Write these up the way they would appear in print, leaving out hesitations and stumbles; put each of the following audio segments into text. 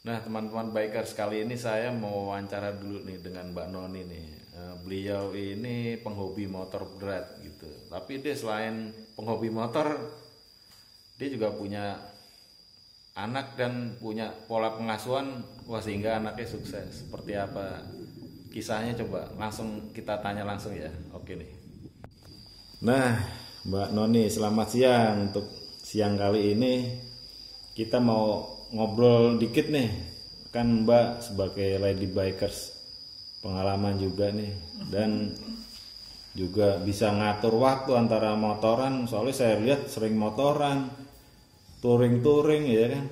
Nah, teman-teman bikers, kali ini saya mau wawancara dulu nih dengan Mbak Noni nih. Beliau ini penghobi motor berat gitu. Tapi dia selain penghobi motor, dia juga punya anak dan punya pola pengasuhan, wah, sehingga anaknya sukses. Seperti apa kisahnya, coba langsung kita tanya langsung ya. Oke nih. Nah, Mbak Noni, selamat siang. Untuk siang kali ini kita mau ngobrol dikit nih. Kan Mbak sebagai lady bikers, pengalaman juga nih, dan juga bisa ngatur waktu antara motoran. Soalnya saya lihat sering motoran, touring ya kan,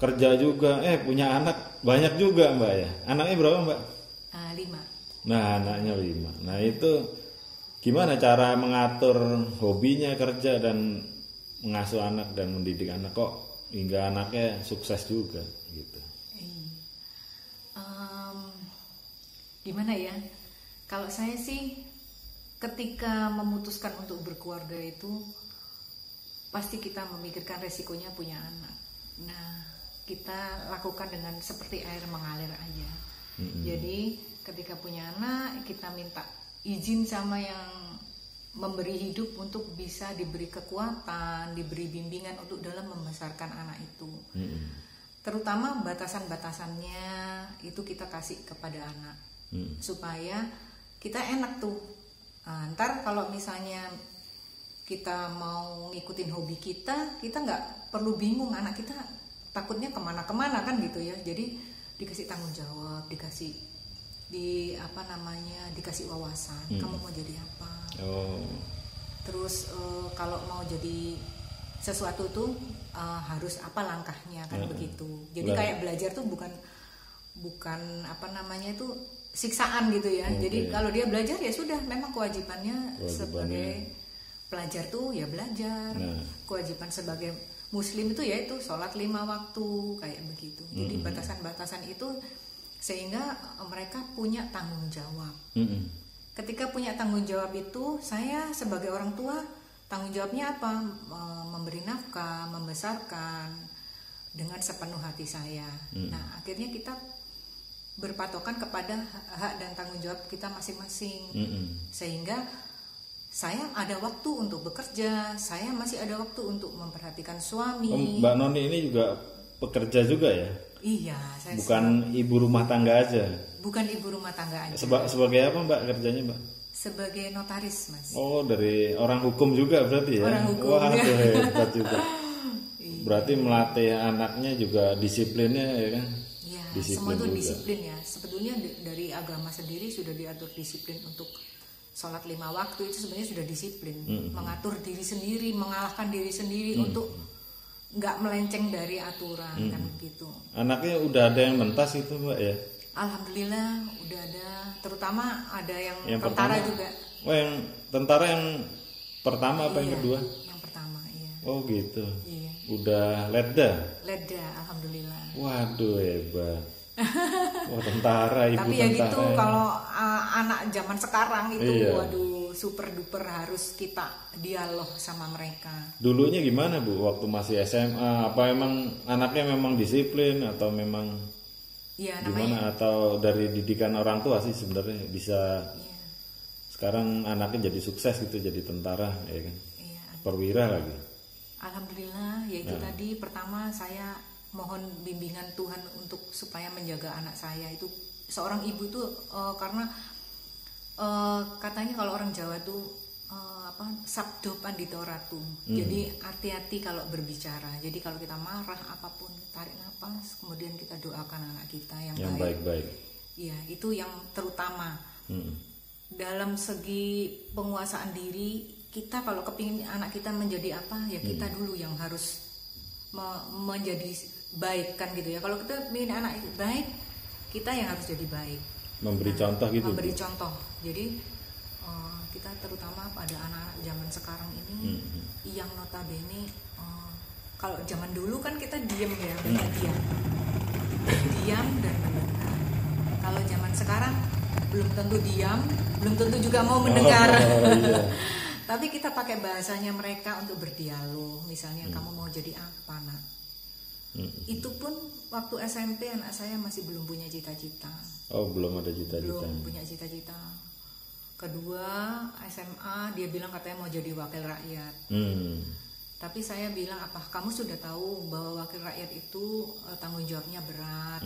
kerja juga, punya anak banyak juga Mbak ya. Anaknya berapa Mbak? 5. Nah, anaknya 5. Nah, itu gimana cara mengatur hobinya kerja dan mengasuh anak dan mendidik anak, kok hingga anaknya sukses juga gitu? Gimana ya? Kalau saya sih ketika memutuskan untuk berkeluarga itu pasti kita memikirkan resikonya punya anak. Nah, kita lakukan dengan seperti air mengalir aja. Jadi ketika punya anak, kita minta izin sama yang memberi hidup untuk bisa diberi kekuatan, diberi bimbingan untuk dalam membesarkan anak itu. Terutama batasan-batasannya itu kita kasih kepada anak, supaya kita enak tuh. Ntar kalau misalnya kita mau ngikutin hobi kita nggak perlu bingung, anak kita takutnya kemana-kemana kan gitu ya. Jadi dikasih tanggung jawab, dikasih dikasih wawasan, kamu mau jadi apa. Terus kalau mau jadi sesuatu tuh harus apa langkahnya kan begitu. Jadi kayak belajar tuh bukan itu siksaan gitu ya. Jadi kalau dia belajar ya sudah, memang kewajibannya sebagai pelajar tuh ya belajar. Kewajiban sebagai muslim itu ya itu sholat 5 waktu kayak begitu. Jadi batasan-batasan itu sehingga mereka punya tanggung jawab. Ketika punya tanggung jawab itu, saya sebagai orang tua tanggung jawabnya apa? Memberi nafkah, membesarkan dengan sepenuh hati saya. Nah, akhirnya kita berpatokan kepada hak dan tanggung jawab kita masing-masing. Sehingga saya ada waktu untuk bekerja, saya masih ada waktu untuk memperhatikan suami. Mbak Noni ini juga pekerja juga ya? Iya, saya bukan ibu rumah tangga aja. Bukan ibu rumah tangga aja. Sebagai apa Mbak kerjanya Mbak? Sebagai notaris, Mas. Oh, dari orang hukum juga berarti ya? Orang hukum. Wah, itu hebat juga. Berarti melatih anaknya juga disiplinnya ya kan? Iya, semua itu disiplin ya. Sebetulnya dari agama sendiri sudah diatur disiplin untuk sholat 5 waktu, itu sebenarnya sudah disiplin. Mengatur diri sendiri, mengalahkan diri sendiri untuk nggak melenceng dari aturan kan gitu. Anaknya udah ada yang mentas itu Mbak ya? Alhamdulillah udah ada, terutama ada yang pertama tentara juga. Oh, yang tentara yang pertama apa yang kedua? Yang pertama, iya. Oh gitu. Iya. Udah leda? Leda, alhamdulillah. Waduh, hebat. Wah, tentara, ibu tapi tentara. Ya gitu, kalau anak zaman sekarang itu waduh super duper harus kita dialog sama mereka. Dulunya gimana Bu waktu masih SMA? Apa emang anaknya memang disiplin atau memang gimana, atau dari didikan orang tua sih sebenarnya bisa sekarang anaknya jadi sukses gitu, jadi tentara ya kan? Perwira lagi. Alhamdulillah, yaitu tadi pertama saya mohon bimbingan Tuhan untuk supaya menjaga anak saya. Itu seorang ibu tuh karena katanya kalau orang Jawa tuh sabdo pandito ratu. Jadi hati-hati kalau berbicara. Jadi kalau kita marah apapun, tarik nafas, kemudian kita doakan anak kita yang baik-baik. Iya, itu yang terutama. Dalam segi penguasaan diri, kita kalau kepingin anak kita menjadi apa, ya kita dulu yang harus menjadi baik kan gitu ya. Kalau kita ingin anak itu baik, kita yang harus jadi baik. Memberi contoh gitu. Memberi contoh. Jadi kita terutama pada anak-anak zaman sekarang ini yang notabene kalau zaman dulu kan kita diam ya, diam dan mendengar. Kalau zaman sekarang belum tentu diam, belum tentu juga mau mendengar. Tapi kita pakai bahasanya mereka untuk berdialog. Misalnya kamu mau jadi apa nak? Itu pun waktu SMP anak saya masih belum punya cita-cita. Oh, belum ada cita-cita. Belum punya cita-cita. Kedua, SMA dia bilang katanya mau jadi wakil rakyat. Tapi saya bilang, apa kamu sudah tahu bahwa wakil rakyat itu tanggung jawabnya berat.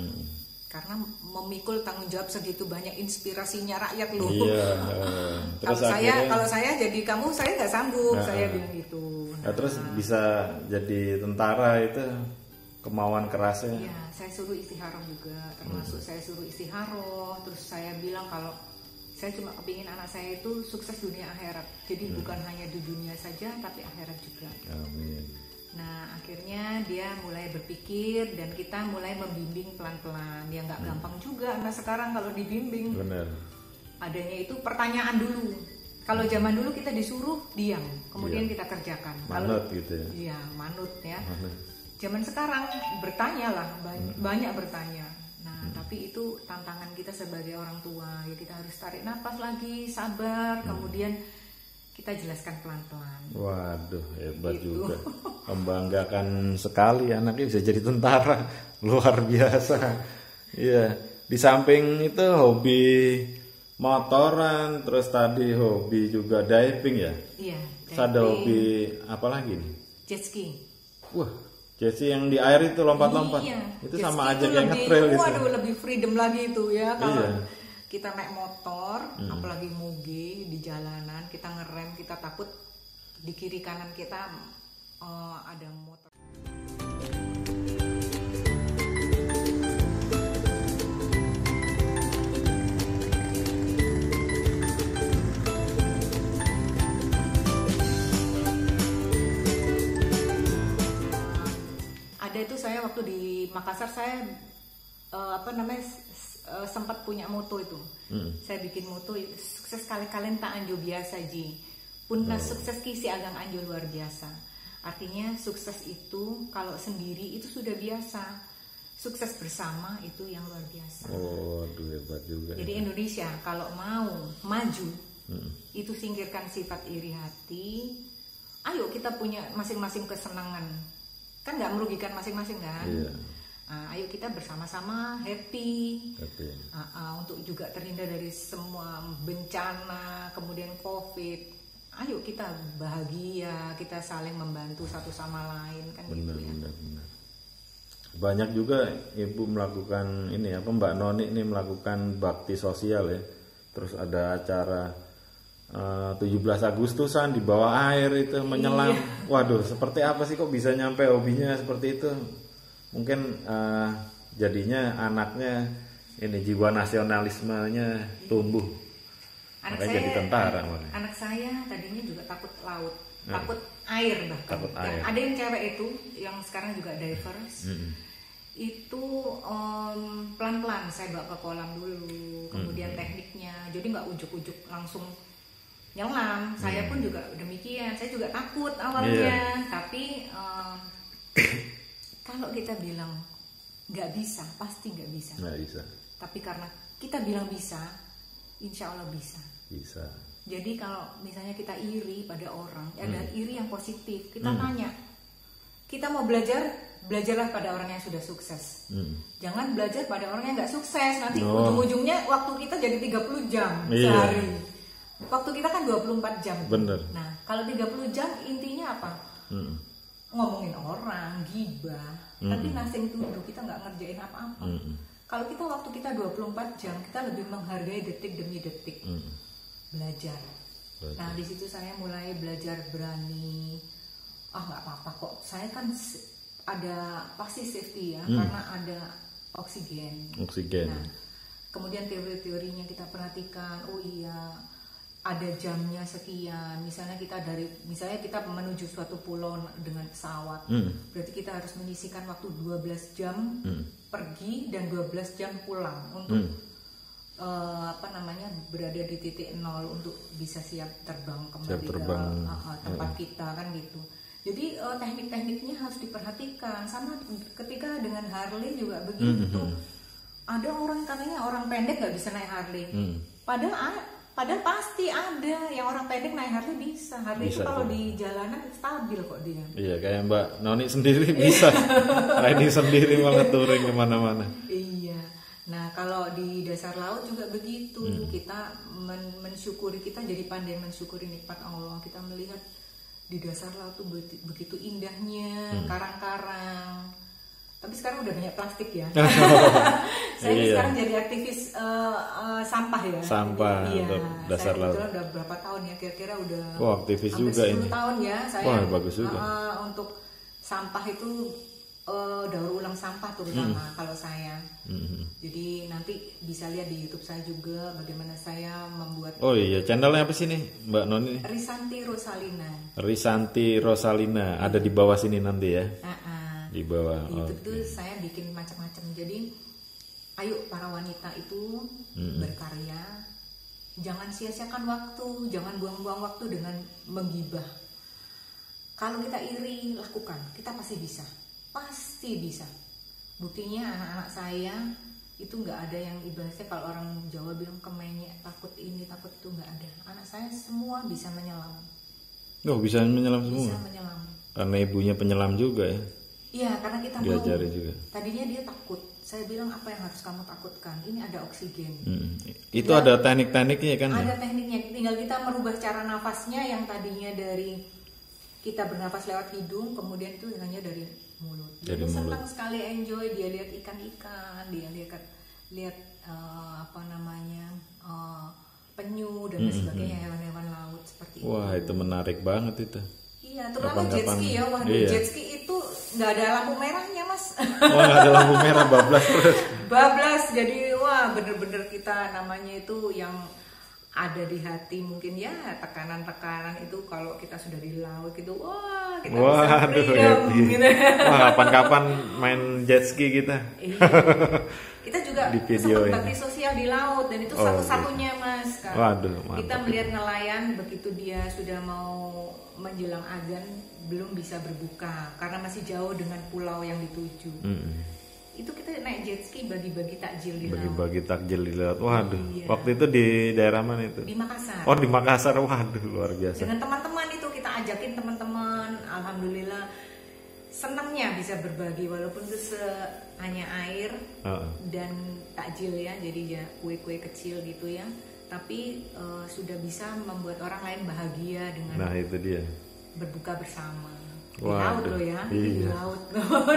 Karena memikul tanggung jawab segitu banyak inspirasinya rakyat loh. Iya. Kalau saya jadi kamu, saya nggak sanggup. Saya bilang gitu. Terus bisa jadi tentara itu kemauan kerasnya. Iya, saya suruh istiharoh juga, termasuk saya suruh istiharoh. Terus saya bilang kalau saya cuma kepingin anak saya itu sukses dunia akhirat. Jadi bukan hanya di dunia saja, tapi akhirat juga. Amin. Nah, akhirnya dia mulai berpikir dan kita mulai membimbing pelan-pelan. Ya nggak gampang juga. Nah, sekarang kalau dibimbing, benar. Adanya itu pertanyaan dulu. Kalau zaman dulu kita disuruh diam, kemudian kita kerjakan. Manut gitu ya. Iya, manut ya. Manut. Zaman sekarang bertanya lah, banyak bertanya. Nah, tapi itu tantangan kita sebagai orang tua. Ya kita harus tarik nafas lagi, sabar, kemudian kita jelaskan pelan-pelan. Waduh, hebat Gitu. juga. Membanggakan sekali anaknya bisa jadi tentara. Luar biasa. Iya, di samping itu hobi motoran, terus tadi hobi juga diving ya. Iya. Terus ada hobi apa lagi nih? Jet ski. Wah, jet ski yang di air itu lompat-lompat. Iya. Itu Jet sama ski aja itu kayak lebih, nge-trail gitu. waduh, lebih freedom lagi itu ya. Kalau Iya. kita naik motor, apalagi moge di jalanan, kita ngerem, kita takut di kiri kanan kita ada motor. Ada itu saya waktu di Makassar saya sempat punya moto itu. Saya bikin moto sukses kali-kalian tak anjo biasa ji. Punna sukses kisi agang anjo luar biasa. Artinya sukses itu kalau sendiri itu sudah biasa. Sukses bersama itu yang luar biasa. Oh, aduh hebat juga. Jadi Indonesia kalau mau maju itu singkirkan sifat iri hati. Ayo kita punya masing-masing kesenangan. Kan nggak merugikan masing-masing kan? Iya. Ayo kita bersama-sama happy. Oke. Untuk juga terhindar dari semua bencana, kemudian COVID. Ayo kita bahagia, kita saling membantu satu sama lain kan Benar, gitu ya. benar. Banyak juga ibu melakukan ini apa Mbak Noni ini melakukan bakti sosial ya. Terus ada acara 17 Agustusan di bawah air itu menyelam. Waduh, seperti apa sih kok bisa nyampe hobinya seperti itu? Mungkin jadinya anaknya ini jiwa nasionalismenya tumbuh. Makanya jadi tentara makanya. Anak saya tadinya juga takut laut, takut air bahkan. Takut air. Ada yang cewek itu yang sekarang juga divers. Itu pelan-pelan saya bawa ke kolam dulu, kemudian tekniknya. Jadi nggak ujuk-ujuk langsung nyelam. Saya pun juga demikian. Saya juga takut awalnya, tapi kalau kita bilang nggak bisa, pasti nggak bisa. Nggak bisa. Tapi karena kita bilang bisa, insya Allah bisa. Bisa. Jadi kalau misalnya kita iri pada orang, ada iri yang positif. Kita tanya, kita mau belajar, belajarlah pada orang yang sudah sukses. Jangan belajar pada orang yang nggak sukses. Nanti ujung-ujungnya waktu kita jadi 30 jam sehari. Waktu kita kan 24 jam. Bener. Nah, kalau 30 jam intinya apa? Ngomongin orang, gibah. Tapi nothing to do, kita nggak ngerjain apa-apa. Kalau kita waktu kita 24 jam, kita lebih menghargai detik demi detik. Belajar. Nah, di situ saya mulai belajar berani. Nggak apa-apa kok. Saya kan ada pasti safety ya, karena ada oksigen. Nah, kemudian teori-teorinya kita perhatikan. Oh iya, ada jamnya sekian. Misalnya kita menuju suatu pulau dengan pesawat. Berarti kita harus menyisihkan waktu 12 jam pergi dan 12 jam pulang untuk berada di titik nol untuk bisa siap terbang kembali ke tempat kita kan gitu. Jadi teknik-tekniknya harus diperhatikan. Sama ketika dengan Harley juga begitu. Ada orang katanya orang pendek nggak bisa naik Harley. Padahal Padahal pasti ada yang orang pendek naik Harley bisa. Harley itu Bisa, kalau tuh. di jalanan stabil kok dia. Iya, kayak Mbak Noni sendiri bisa riding sendiri malah touring kemana-mana. Iya. Nah kalau di dasar laut juga begitu. Kita mensyukuri, kita jadi pandai mensyukuri nikmat Allah. Kita melihat di dasar laut tuh begitu indahnya karang-karang. Tapi sekarang udah banyak plastik ya. Saya ini Iya. sekarang jadi aktivis sampah ya. Sampah Iya. untuk dasar Saya laut. kebetulan udah berapa tahun ya, kira-kira udah Wah, aktivis hampir juga 10 ini. tahun ya saya. Wah, bagus juga. Untuk sampah itu daur ulang sampah terutama kalau saya. Jadi nanti bisa lihat di YouTube saya juga bagaimana saya membuat Oh iya, channelnya apa sih nih Mbak Noni? Risanti Rosalina. Risanti Rosalina, ada di bawah sini nanti ya. Di bawah. Di YouTube tuh saya bikin macam-macam. Jadi ayo para wanita itu berkarya. Jangan sia-siakan waktu, jangan buang-buang waktu dengan menggibah. Kalau kita iri, lakukan. Kita pasti bisa. Pasti bisa. Buktinya anak-anak saya itu nggak ada yang ibaratnya kalau orang Jawa bilang kemenyek, takut ini, takut itu, nggak ada. Anak saya semua bisa menyelam. Oh, bisa menyelam semua. Bisa menyelam. Karena ibunya penyelam juga ya. Iya, karena kita mau. Diajari juga. Tadinya dia takut. Saya bilang apa yang harus kamu takutkan? Ini ada oksigen. Itu ada teknik-tekniknya kan? Ada tekniknya. Tinggal kita merubah cara nafasnya yang tadinya dari kita bernafas lewat hidung, kemudian itu hanya dari mulut. Dia Dari senang sekali enjoy. Dia lihat ikan-ikan, dia lihat penyu dan sebagainya, hewan-hewan laut seperti itu. Wah, itu menarik banget itu. Iya, terutama jet Kapan-kapan. ski ya. Waduh, Iya. jet ski itu nggak ada lampu merahnya, Mas. Wah, ada lampu merah bablas terus. Bablas, jadi wah bener-bener kita namanya itu yang ada di hati mungkin ya, tekanan-tekanan itu kalau kita sudah di laut gitu, wah kita bisa Waduh, freedom happy. gitu. Wah, kapan-kapan main jet ski kita. Iya. Kita juga Di video sempat ini. bakti sosial di laut dan itu Oh, satu-satunya Mas kan. Waduh, mantap kita itu. melihat nelayan begitu dia sudah mau menjelang adzan belum bisa berbuka karena masih jauh dengan pulau yang dituju. Itu kita naik jet ski bagi-bagi takjil di laut. Bagi-bagi takjil di laut. Waduh, Iya. waktu itu di daerah mana itu? Di Makassar. Oh, di Makassar. Waduh, luar biasa. Dengan teman-teman itu kita ajakin teman-teman, alhamdulillah senangnya bisa berbagi walaupun itu hanya air dan takjil ya, jadi ya kue-kue kecil gitu ya. Tapi sudah bisa membuat orang lain bahagia dengan Nah, itu dia. berbuka bersama. Di Waduh, laut loh ya, di iya. laut.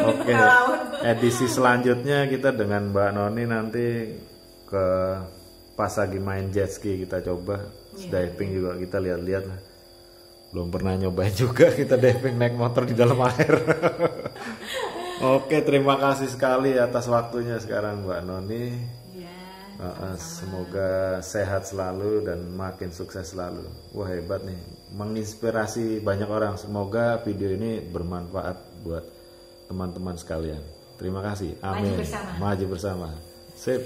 Oke, Di laut. edisi selanjutnya kita dengan Mbak Noni nanti ke pas lagi main jet ski kita coba. Diving juga kita lihat-lihat lah. Belum pernah nyobain juga kita diving naik motor di dalam air. Oke, terima kasih sekali atas waktunya sekarang Mbak Noni. Ya, Semoga sehat selalu dan makin sukses selalu. Wah, hebat nih, menginspirasi banyak orang. Semoga video ini bermanfaat buat teman-teman sekalian. Terima kasih. Amin. Maju bersama. Maju bersama. Sip.